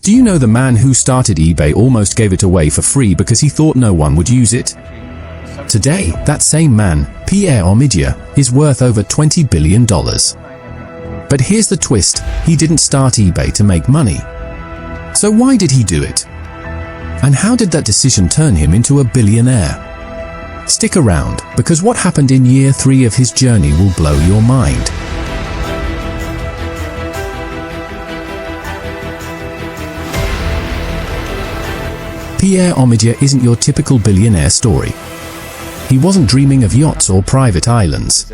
Do you know the man who started eBay almost gave it away for free because he thought no one would use it? Today, that same man, Pierre Omidyar, is worth over $20 billion. But here's the twist, he didn't start eBay to make money. So why did he do it? And how did that decision turn him into a billionaire? Stick around, because what happened in year 3 of his journey will blow your mind. Pierre Omidyar isn't your typical billionaire story. He wasn't dreaming of yachts or private islands.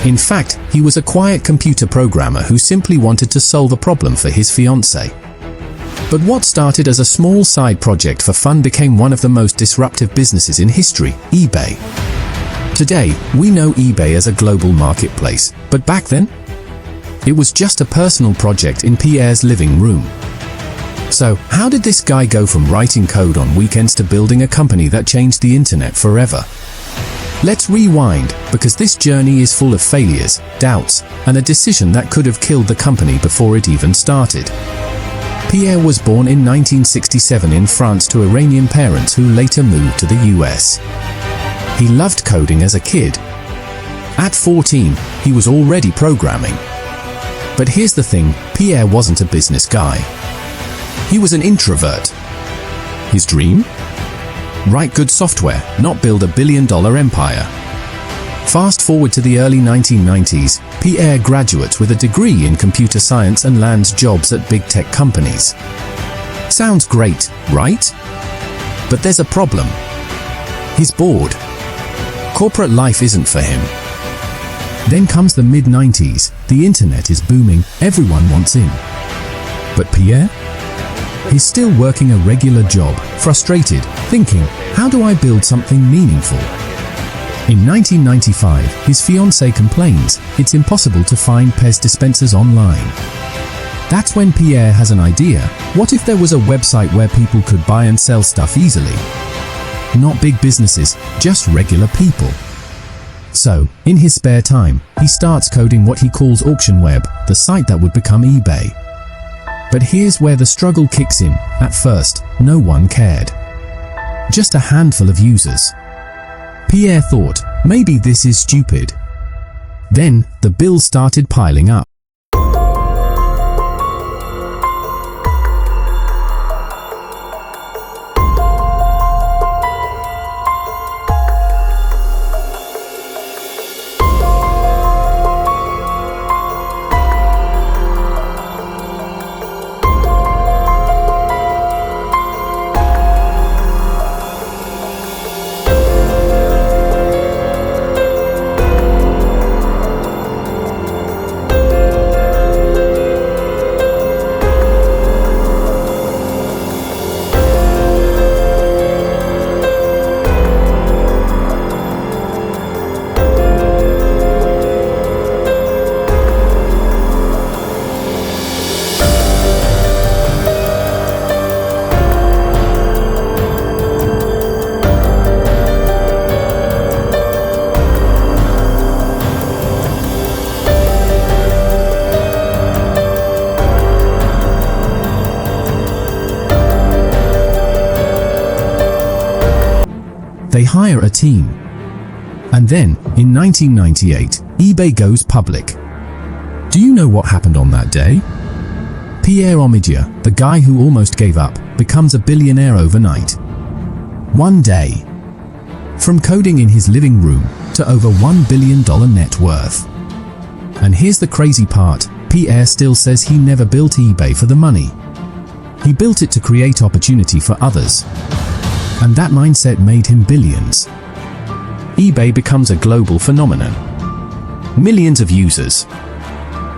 In fact, he was a quiet computer programmer who simply wanted to solve a problem for his fiancée. But what started as a small side project for fun became one of the most disruptive businesses in history, eBay. Today, we know eBay as a global marketplace, but back then? It was just a personal project in Pierre's living room. So, how did this guy go from writing code on weekends to building a company that changed the internet forever? Let's rewind, because this journey is full of failures, doubts, and a decision that could have killed the company before it even started. Pierre was born in 1967 in France to Iranian parents who later moved to the US. He loved coding as a kid. At 14, he was already programming. But here's the thing, Pierre wasn't a business guy. He was an introvert. His dream? Write good software, not build $1 billion empire. Fast forward to the early 1990s, Pierre graduates with a degree in computer science and lands jobs at big tech companies. Sounds great, right? But there's a problem. He's bored. Corporate life isn't for him. Then comes the mid-90s, the internet is booming, everyone wants in. But Pierre? He's still working a regular job, frustrated, thinking, how do I build something meaningful? In 1995, his fiancée complains it's impossible to find Pez dispensers online. That's when Pierre has an idea. What if there was a website where people could buy and sell stuff easily? Not big businesses, just regular people. So, in his spare time, he starts coding what he calls AuctionWeb, the site that would become eBay. But here's where the struggle kicks in. At first, no one cared. Just a handful of users. Pierre thought, maybe this is stupid. Then, the bills started piling up. They hire a team. And then, in 1998, eBay goes public. Do you know what happened on that day? Pierre Omidyar, the guy who almost gave up, becomes a billionaire overnight. One day. From coding in his living room to over $1 billion net worth. And here's the crazy part, Pierre still says he never built eBay for the money. He built it to create opportunity for others. And that mindset made him billions. eBay becomes a global phenomenon. Millions of users.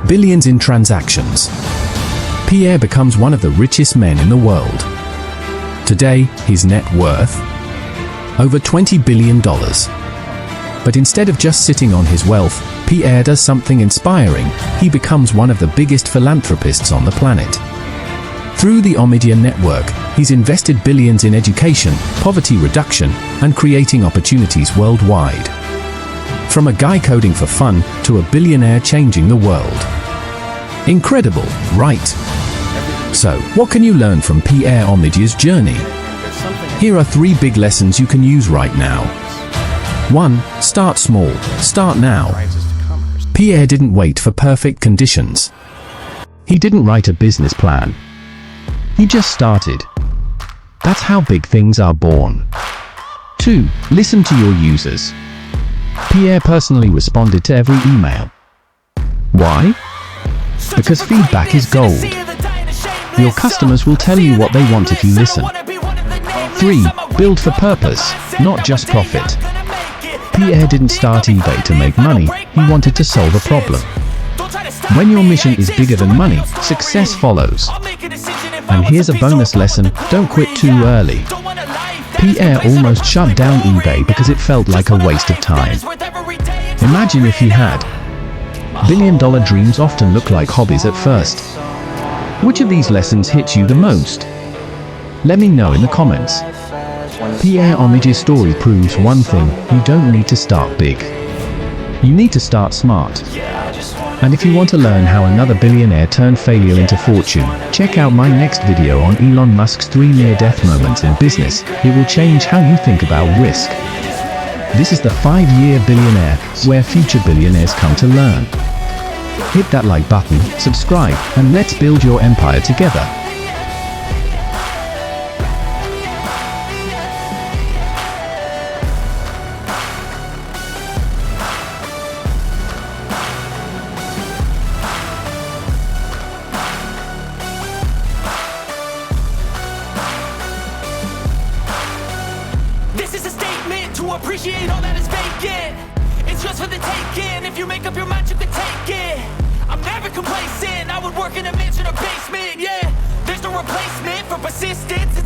Billions in transactions. Pierre becomes one of the richest men in the world. Today, his net worth? Over $20 billion. But instead of just sitting on his wealth, Pierre does something inspiring. He becomes one of the biggest philanthropists on the planet. Through the Omidyar network, he's invested billions in education, poverty reduction, and creating opportunities worldwide. From a guy coding for fun to a billionaire changing the world. Incredible, right? So, what can you learn from Pierre Omidyar's journey? Here are 3 big lessons you can use right now. 1. Start small. Start now. Pierre didn't wait for perfect conditions. He didn't write a business plan. He just started. That's how big things are born. 2. Listen to your users. Pierre personally responded to every email. Why? Because feedback is gold. Your customers will tell you what they want if you listen. 3. Build for purpose, not just profit. Pierre didn't start eBay to make money, he wanted to solve a problem. When your mission is bigger than money, success follows. And here's a bonus lesson, don't quit too early. Pierre almost shut down eBay because it felt like a waste of time. Imagine if he had. Billion-dollar dreams often look like hobbies at first. Which of these lessons hits you the most? Let me know in the comments. Pierre Omidyar's story proves one thing, you don't need to start big. You need to start smart. And if you want to learn how another billionaire turned failure into fortune, check out my next video on Elon Musk's 3 near-death moments in business. It will change how you think about risk. This is the 5-year billionaire, where future billionaires come to learn. Hit that like button, subscribe, and let's build your empire together. This is a statement to appreciate all that is vacant. It's just for the taking. If you make up your mind, you can take it. I'm never complacent. I would work in a mansion or basement, yeah. There's no replacement for persistence.